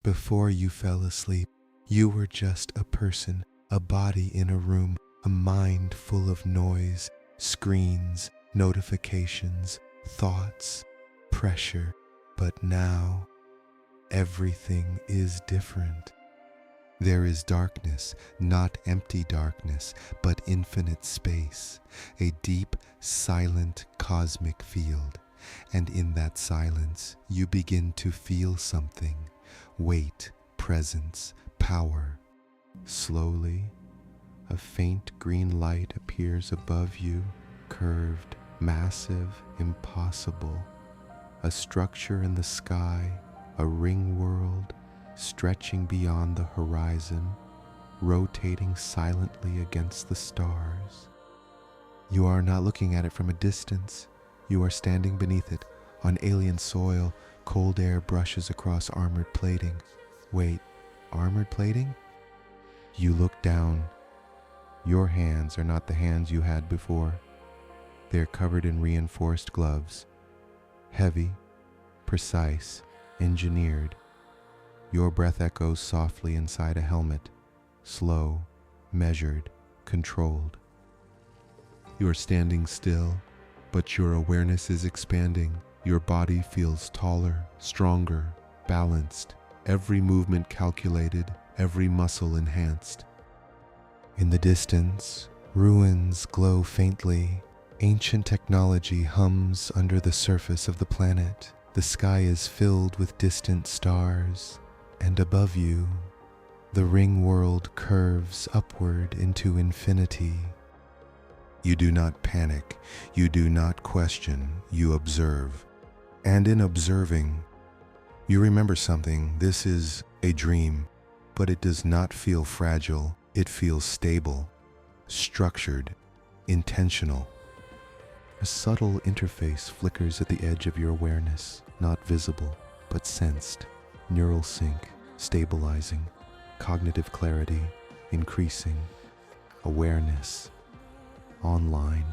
Before you fell asleep, you were just a person, a body in a room, a mind full of noise, screens, notifications, thoughts, pressure. But now, everything is different. There is darkness, not empty darkness, but infinite space, a deep, silent, cosmic field. And in that silence, you begin to feel something. Weight, presence, power. Slowly, a faint green light appears above you, curved, massive, impossible. A structure in the sky, a ring world, stretching beyond the horizon, rotating silently against the stars. You are not looking at it from a distance. You are standing beneath it, on alien soil. Cold air brushes across armored plating. Wait, armored plating? You look down. Your hands are not the hands you had before. They're covered in reinforced gloves. Heavy, precise, engineered. Your breath echoes softly inside a helmet. Slow, measured, controlled. You are standing still, but your awareness is expanding. Your body feels taller, stronger, balanced, every movement calculated, every muscle enhanced. In the distance, ruins glow faintly. Ancient technology hums under the surface of the planet. The sky is filled with distant stars, and above you, the ring world curves upward into infinity. You do not panic, you do not question, you observe. And in observing, you remember something. This is a dream, but it does not feel fragile. It feels stable, structured, intentional. A subtle interface flickers at the edge of your awareness, not visible, but sensed. Neural sync, stabilizing, cognitive clarity, increasing, awareness, online.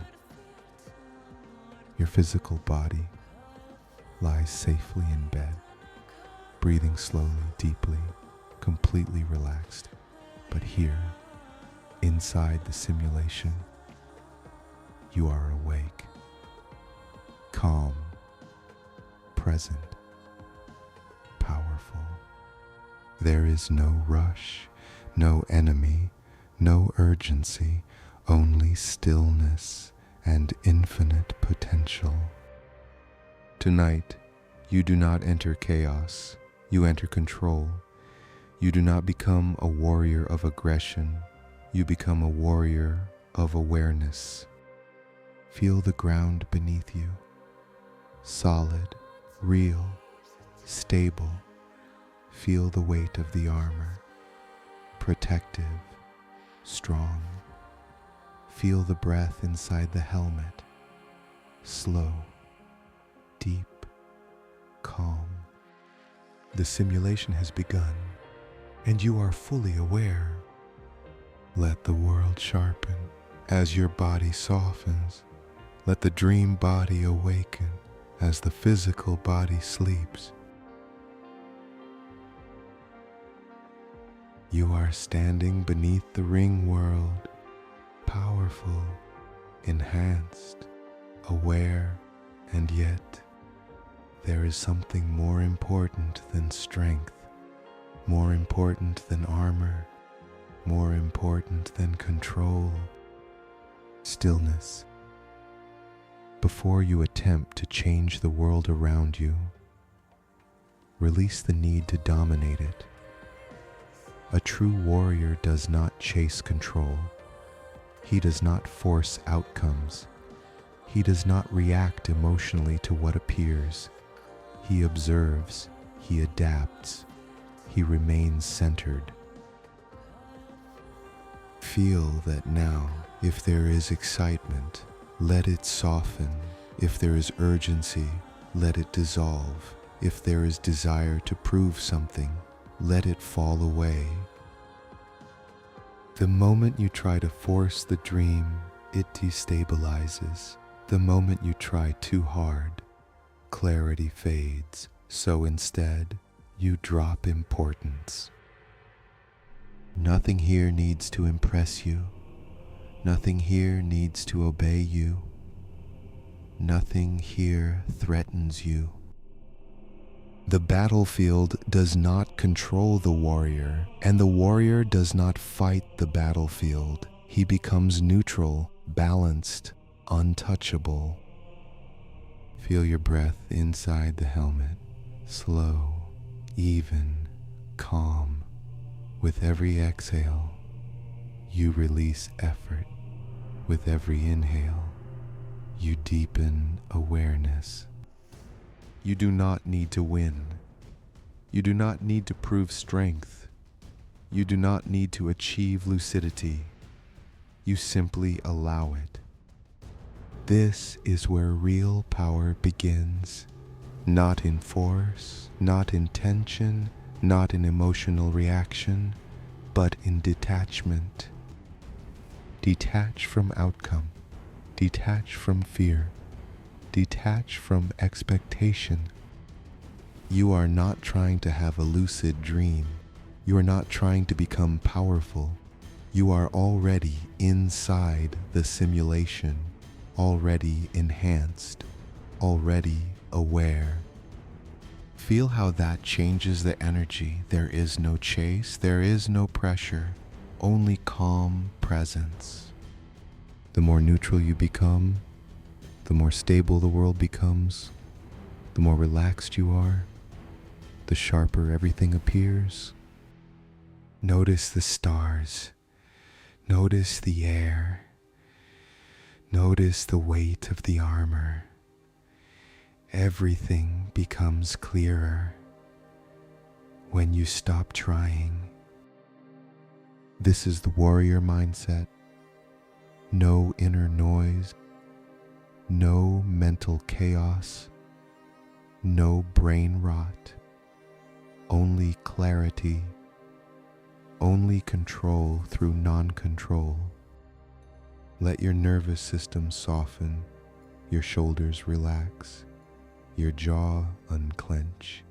Your physical body lies safely in bed, breathing slowly, deeply, completely relaxed. But here, inside the simulation, you are awake, calm, present, powerful. There is no rush, no enemy, no urgency, only stillness and infinite potential. Tonight, you do not enter chaos, you enter control. You do not become a warrior of aggression, you become a warrior of awareness. Feel the ground beneath you, solid, real, stable. Feel the weight of the armor, protective, strong. Feel the breath inside the helmet, slow, deep, calm. The simulation has begun, and you are fully aware. Let the world sharpen as your body softens. Let the dream body awaken as the physical body sleeps. You are standing beneath the ring world, powerful, enhanced, aware, and yet there is something more important than strength, more important than armor, more important than control. Stillness. Before you attempt to change the world around you, release the need to dominate it. A true warrior does not chase control. He does not force outcomes. He does not react emotionally to what appears. He observes, he adapts, he remains centered. Feel that now, if there is excitement, let it soften. If there is urgency, let it dissolve. If there is desire to prove something, let it fall away. The moment you try to force the dream, it destabilizes. The moment you try too hard, clarity fades. So instead, You drop importance. Nothing here needs to impress you. Nothing here needs to obey you. Nothing here threatens you. The battlefield does not control the warrior, and the warrior does not fight the battlefield. He becomes neutral, balanced, untouchable. Feel your breath inside the helmet, slow, even, calm. With every exhale, you release effort. With every inhale, you deepen awareness. You do not need to win. You do not need to prove strength. You do not need to achieve lucidity. You simply allow it. This is where real power begins. Not in force, not in tension, not in emotional reaction, but in detachment. Detach from outcome. Detach from fear. Detach from expectation. You are not trying to have a lucid dream. You are not trying to become powerful. You are already inside the simulation, already enhanced, already aware. Feel how that changes the energy. There is no chase, there is no pressure, only calm presence. The more neutral you become, the more stable the world becomes, the more relaxed you are, the sharper everything appears. Notice the stars, notice the air, notice the weight of the armor. Everything becomes clearer when you stop trying. This is the warrior mindset. No inner noise, no mental chaos, no brain rot, only clarity, only control through non-control. Let your nervous system soften, your shoulders relax, your jaw unclench,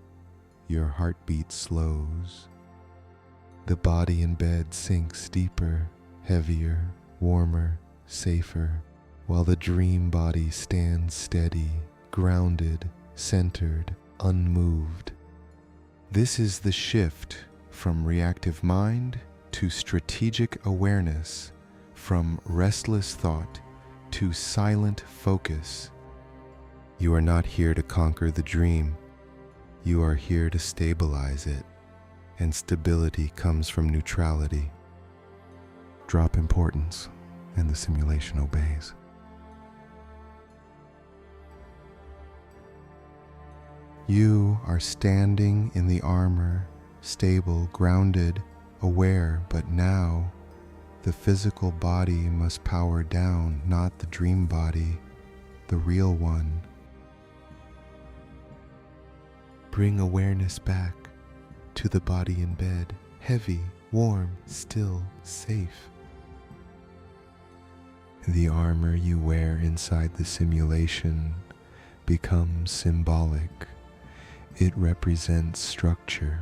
your heartbeat slows. The body in bed sinks deeper, heavier, warmer, safer, while the dream body stands steady, grounded, centered, unmoved. This is the shift from reactive mind to strategic awareness, from restless thought to silent focus. You are not here to conquer the dream. You are here to stabilize it, and stability comes from neutrality. Drop importance, and the simulation obeys. You are standing in the armor, stable, grounded, aware, but now the physical body must power down, not the dream body, the real one. Bring awareness back to the body in bed, heavy, warm, still, safe. The armor you wear inside the simulation becomes symbolic. It represents structure,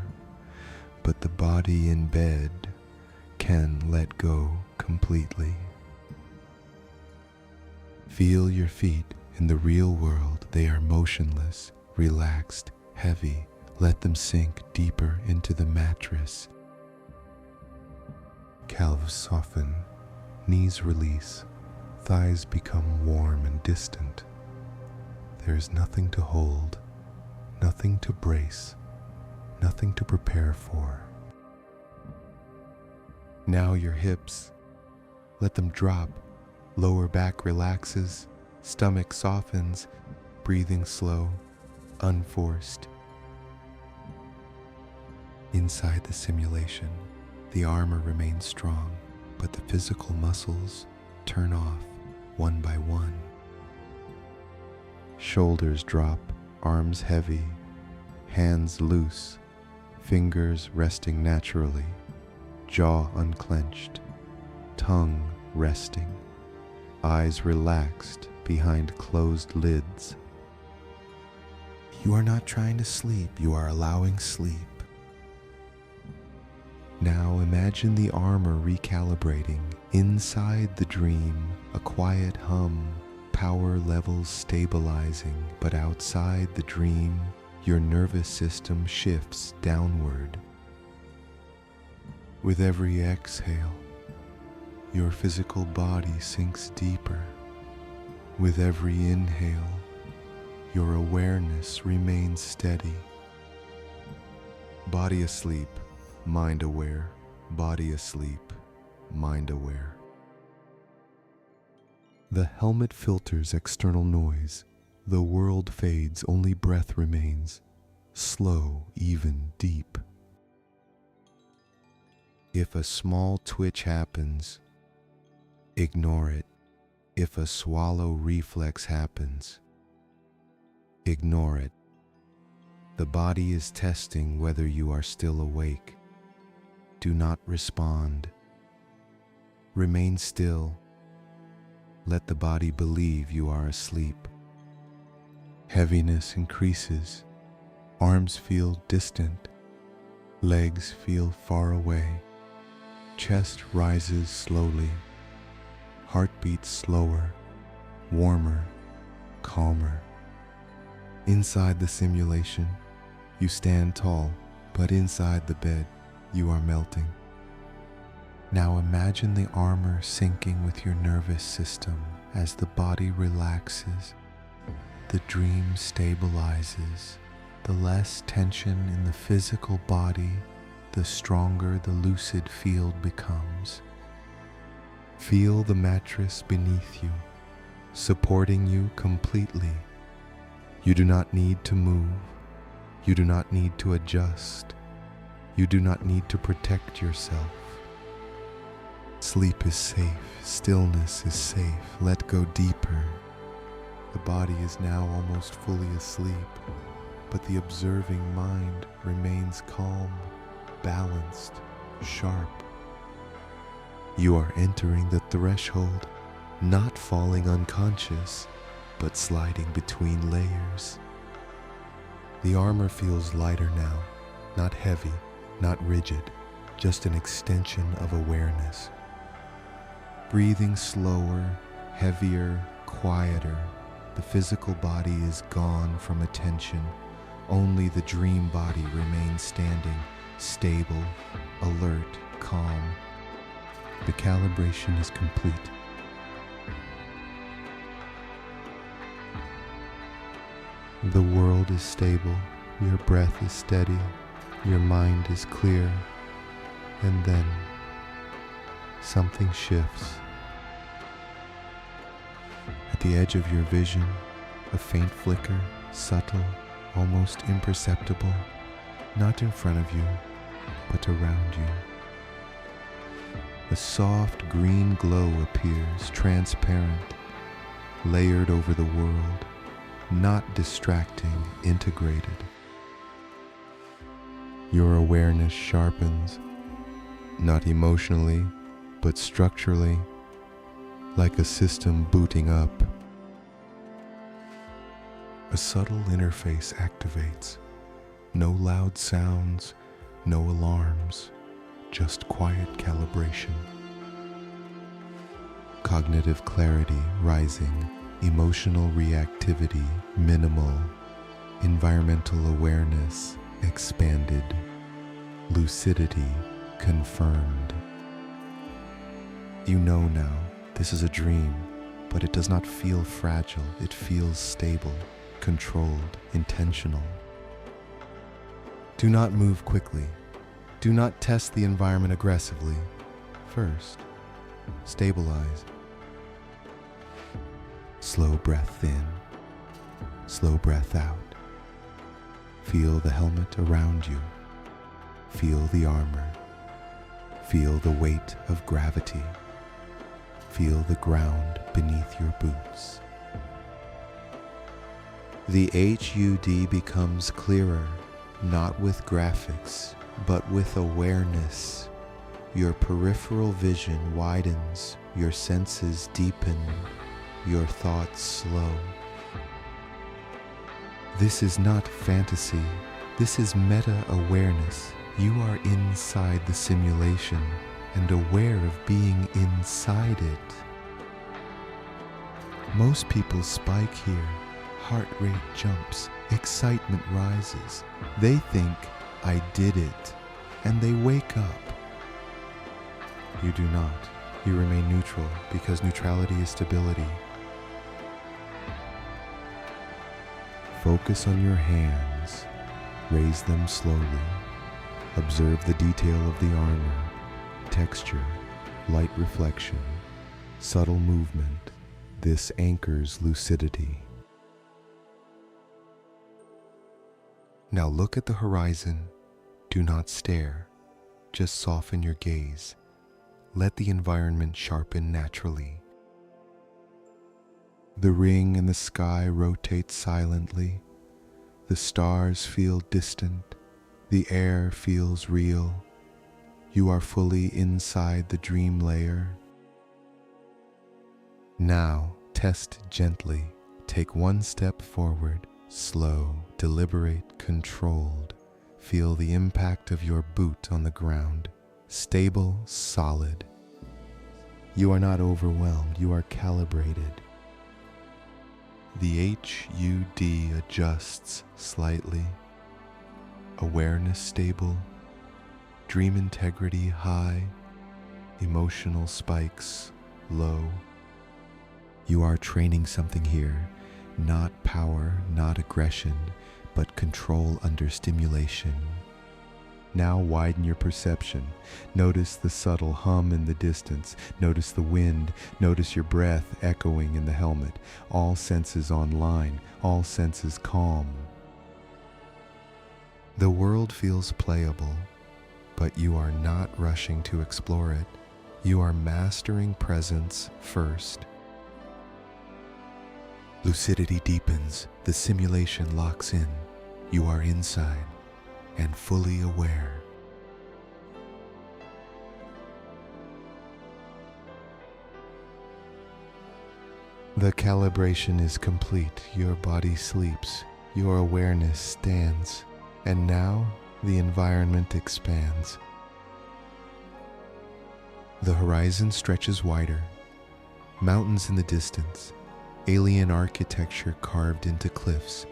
but the body in bed can let go completely. Feel your feet in the real world. They are motionless, relaxed, heavy. Let them sink deeper into the mattress. Calves soften, knees release, thighs become warm and distant. There is nothing to hold, nothing to brace, nothing to prepare for. Now your hips, let them drop. Lower back relaxes, stomach softens, breathing slow, unforced. Inside the simulation, the armor remains strong, but the physical muscles turn off one by one. Shoulders drop, arms heavy, hands loose, fingers resting naturally, jaw unclenched, tongue resting, eyes relaxed behind closed lids. You are not trying to sleep, you are allowing sleep. Now imagine the armor recalibrating. Inside the dream, a quiet hum, power levels stabilizing, but outside the dream, your nervous system shifts downward. With every exhale, your physical body sinks deeper. With every inhale, your awareness remains steady. Body asleep, mind aware. Body asleep, mind aware. The helmet filters external noise. The world fades, only breath remains, slow, even, deep. If a small twitch happens, ignore it. If a swallow reflex happens, ignore it. The body is testing whether you are still awake. Do not respond. Remain still. Let the body believe you are asleep. Heaviness increases. Arms feel distant. Legs feel far away. Chest rises slowly. Heart beats slower, warmer, calmer. Inside the simulation, you stand tall, but inside the bed, you are melting. Now imagine the armor sinking with your nervous system as the body relaxes. The dream stabilizes. The less tension in the physical body, the stronger the lucid field becomes. Feel the mattress beneath you, supporting you completely. You do not need to move. You do not need to adjust. You do not need to protect yourself. Sleep is safe. Stillness is safe. Let go deeper. The body is now almost fully asleep, but the observing mind remains calm, balanced, sharp. You are entering the threshold, not falling unconscious, but sliding between layers. The armor feels lighter now, not heavy, not rigid, just an extension of awareness. Breathing slower, heavier, quieter, the physical body is gone from attention. Only the dream body remains standing, stable, alert, calm. The calibration is complete. The world is stable, your breath is steady, your mind is clear, and then something shifts. At the edge of your vision, a faint flicker, subtle, almost imperceptible, not in front of you, but around you. A soft green glow appears, transparent, layered over the world, not distracting, integrated. Your awareness sharpens, not emotionally, but structurally, like a system booting up. A subtle interface activates. No loud sounds, no alarms, just quiet calibration. Cognitive clarity rising, emotional reactivity minimal, environmental awareness expanded, lucidity confirmed. You know now, this is a dream, but it does not feel fragile. It feels stable, controlled, intentional. Do not move quickly. Do not test the environment aggressively. First, stabilize. Slow breath in, slow breath out. Feel the helmet around you. Feel the armor. Feel the weight of gravity. Feel the ground beneath your boots. The HUD becomes clearer, not with graphics, but with awareness. Your peripheral vision widens, your senses deepen, your thoughts slow. This is not fantasy. This is meta-awareness. You are inside the simulation and aware of being inside it. Most people spike here. Heart rate jumps, excitement rises. They think, I did it, and they wake up. You do not. You remain neutral because neutrality is stability. Focus on your hands. Raise them slowly. Observe the detail of the armor, texture, light reflection, subtle movement. This anchors lucidity. Now look at the horizon. Do not stare. Just soften your gaze. Let the environment sharpen naturally. The ring in the sky rotates silently. The stars feel distant. The air feels real. You are fully inside the dream layer. Now, test gently. Take one step forward, slow, deliberate, controlled. Feel the impact of your boot on the ground. Stable, solid. You are not overwhelmed, you are calibrated. The HUD adjusts slightly. Awareness stable. Dream integrity high. Emotional spikes low. You are training something here, not power, not aggression, but control under stimulation. Now widen your perception. Notice the subtle hum in the distance. Notice the wind. Notice your breath echoing in the helmet. All senses online. All senses calm. The world feels playable, but you are not rushing to explore it. You are mastering presence first. Lucidity deepens. The simulation locks in. You are inside and fully aware. The calibration is complete. Your body sleeps. Your awareness stands. And now the environment expands. The horizon stretches wider. Mountains in the distance. Alien architecture carved into cliffs.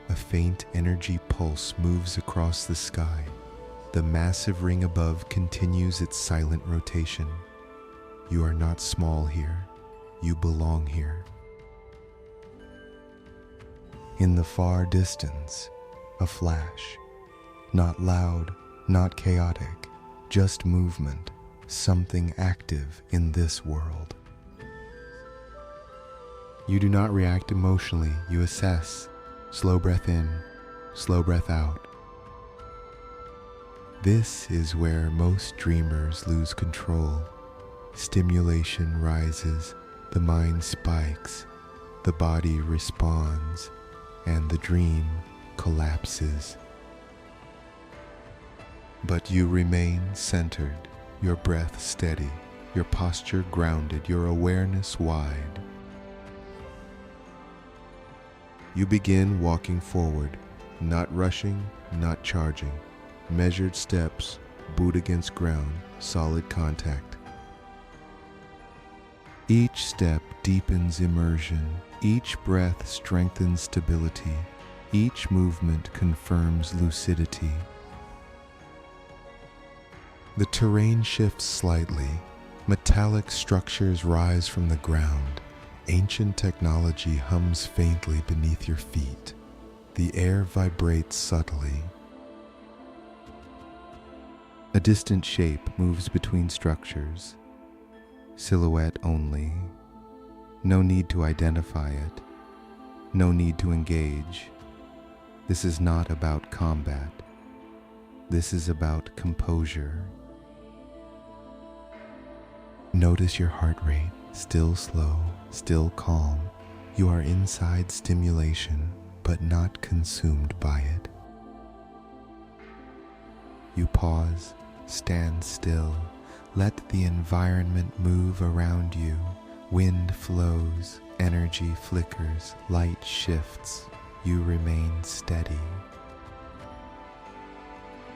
A faint energy pulse moves across the sky. The massive ring above continues its silent rotation. You are not small here. You belong here. In the far distance, a flash. Not loud, not chaotic, just movement, something active in this world. You do not react emotionally, you assess. Slow breath in, slow breath out. This is where most dreamers lose control. Stimulation rises, the mind spikes, the body responds, and the dream collapses. But you remain centered, your breath steady, your posture grounded, your awareness wide. You begin walking forward, not rushing, not charging. Measured steps, boot against ground, solid contact. Each step deepens immersion. Each breath strengthens stability. Each movement confirms lucidity. The terrain shifts slightly. Metallic structures rise from the ground. Ancient technology hums faintly beneath your feet. The air vibrates subtly. A distant shape moves between structures. Silhouette only. No need to identify it. No need to engage. This is not about combat. This is about composure. Notice your heart rate, still slow, still calm. You are inside stimulation, but not consumed by it. You pause, stand still. Let the environment move around you. Wind flows, energy flickers, light shifts. You remain steady.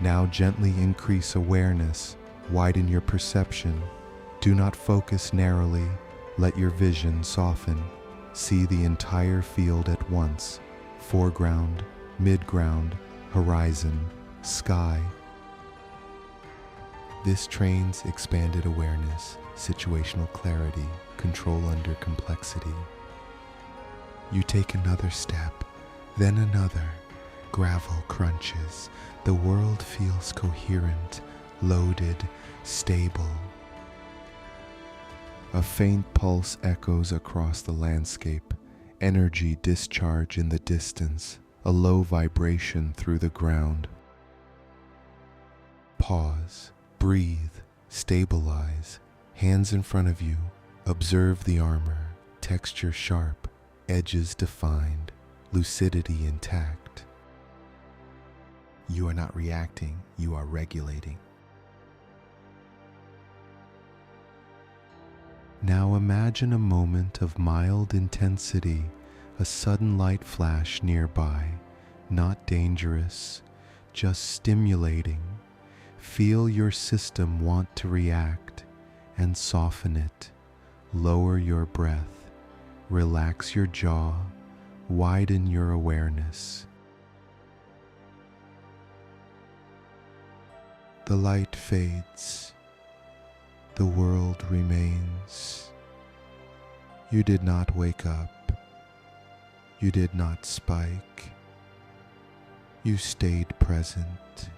Now gently increase awareness, widen your perception. Do not focus narrowly, let your vision soften. See the entire field at once, foreground, midground, horizon, sky. This trains expanded awareness, situational clarity, control under complexity. You take another step, then another. Gravel crunches. The world feels coherent, loaded, stable. A faint pulse echoes across the landscape, energy discharge in the distance, a low vibration through the ground. Pause, breathe, stabilize, hands in front of you, observe the armor, texture sharp, edges defined, lucidity intact. You are not reacting, you are regulating. Now imagine a moment of mild intensity, a sudden light flash nearby, not dangerous, just stimulating. Feel your system want to react and soften it. Lower your breath, relax your jaw, widen your awareness. The light fades. The world remains. You did not wake up. You did not spike. You stayed present.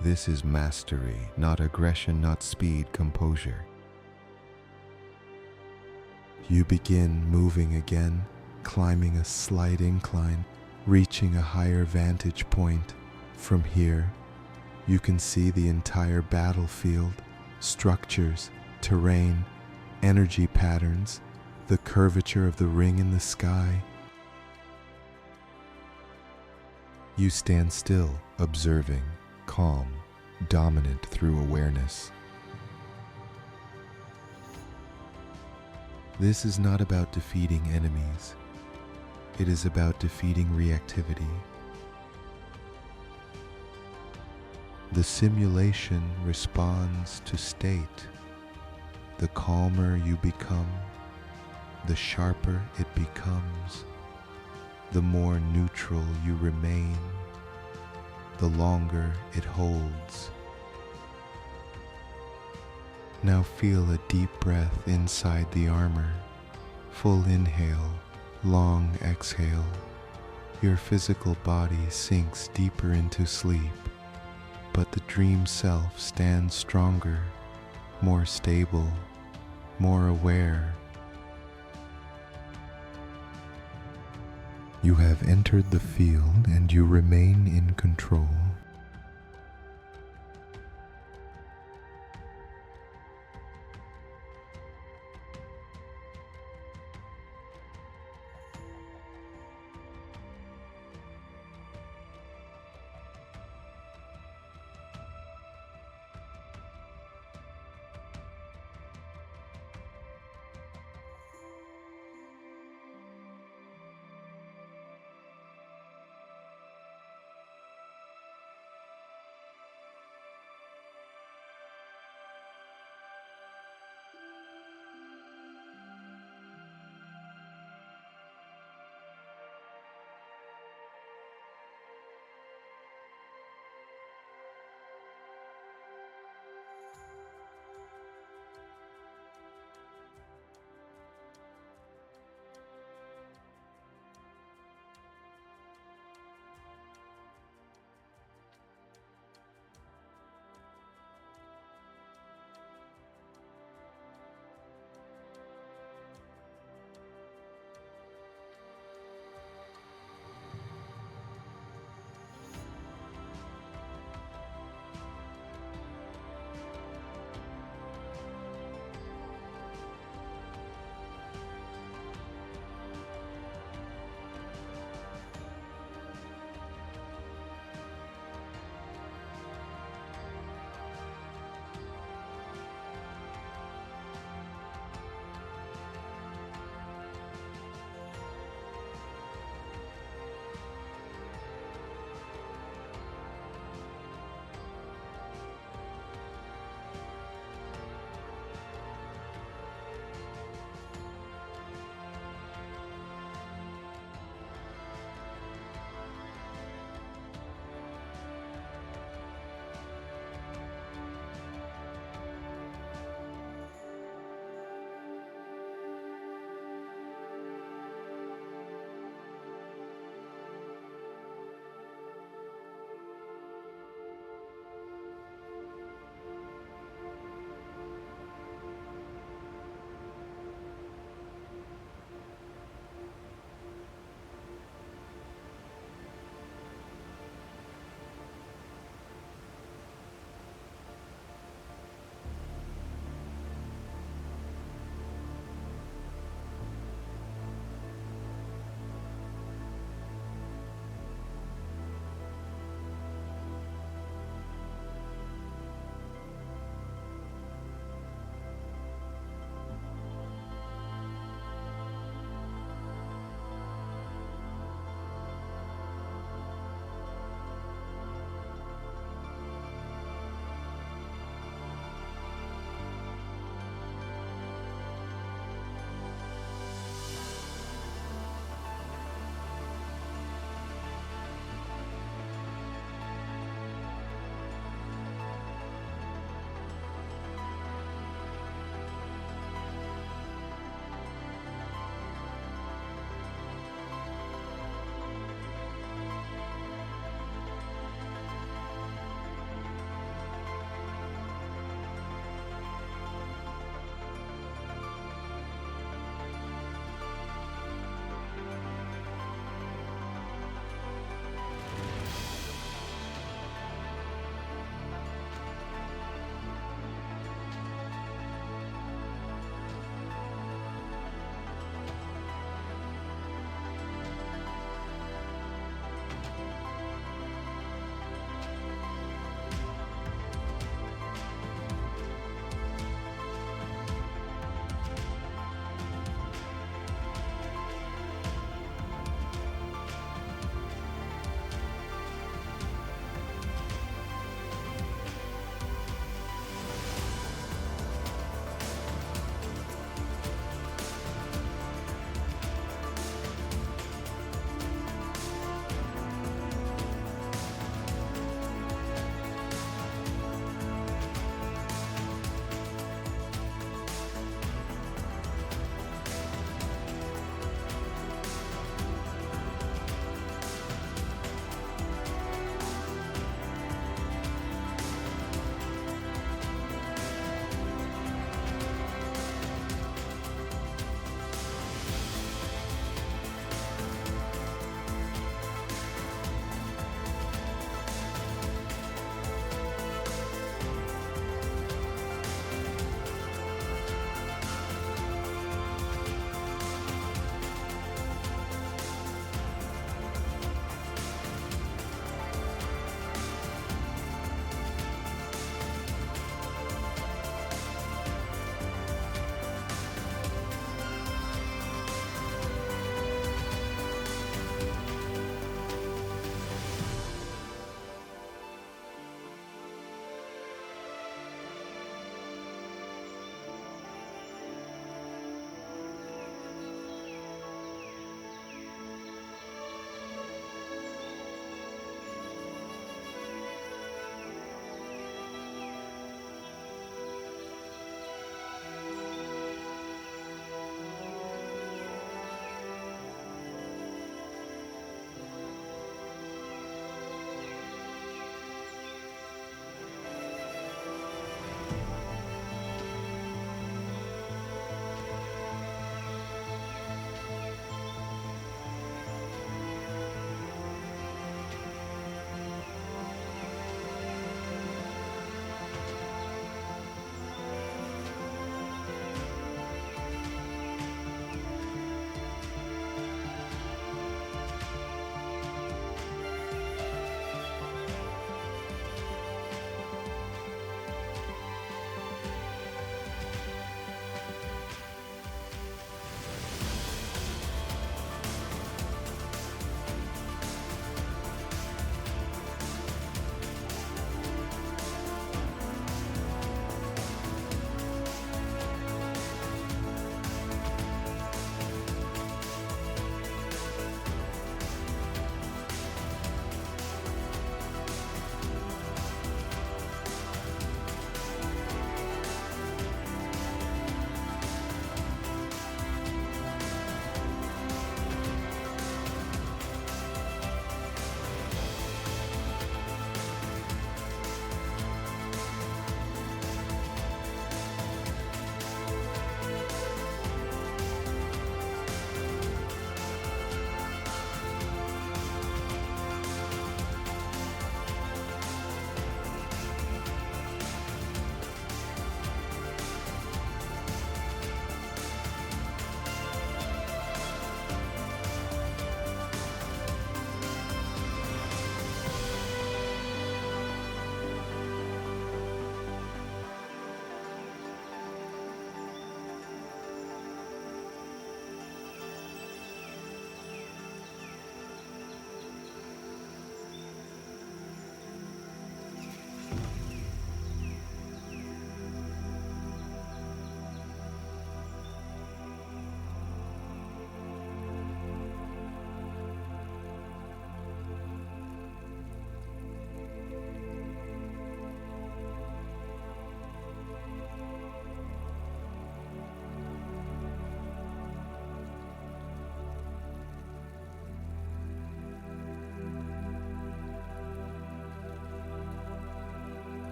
This is mastery, not aggression, not speed, composure. You begin moving again, climbing a slight incline, reaching a higher vantage point. From here, you can see the entire battlefield, structures, terrain, energy patterns, the curvature of the ring in the sky. You stand still, observing, calm, dominant through awareness. This is not about defeating enemies. It is about defeating reactivity. The simulation responds to state. The calmer you become, the sharper it becomes. The more neutral you remain, the longer it holds. Now feel a deep breath inside the armor. Full inhale, long exhale. Your physical body sinks deeper into sleep, but the dream self stands stronger, more stable, more aware. You have entered the field and you remain in control.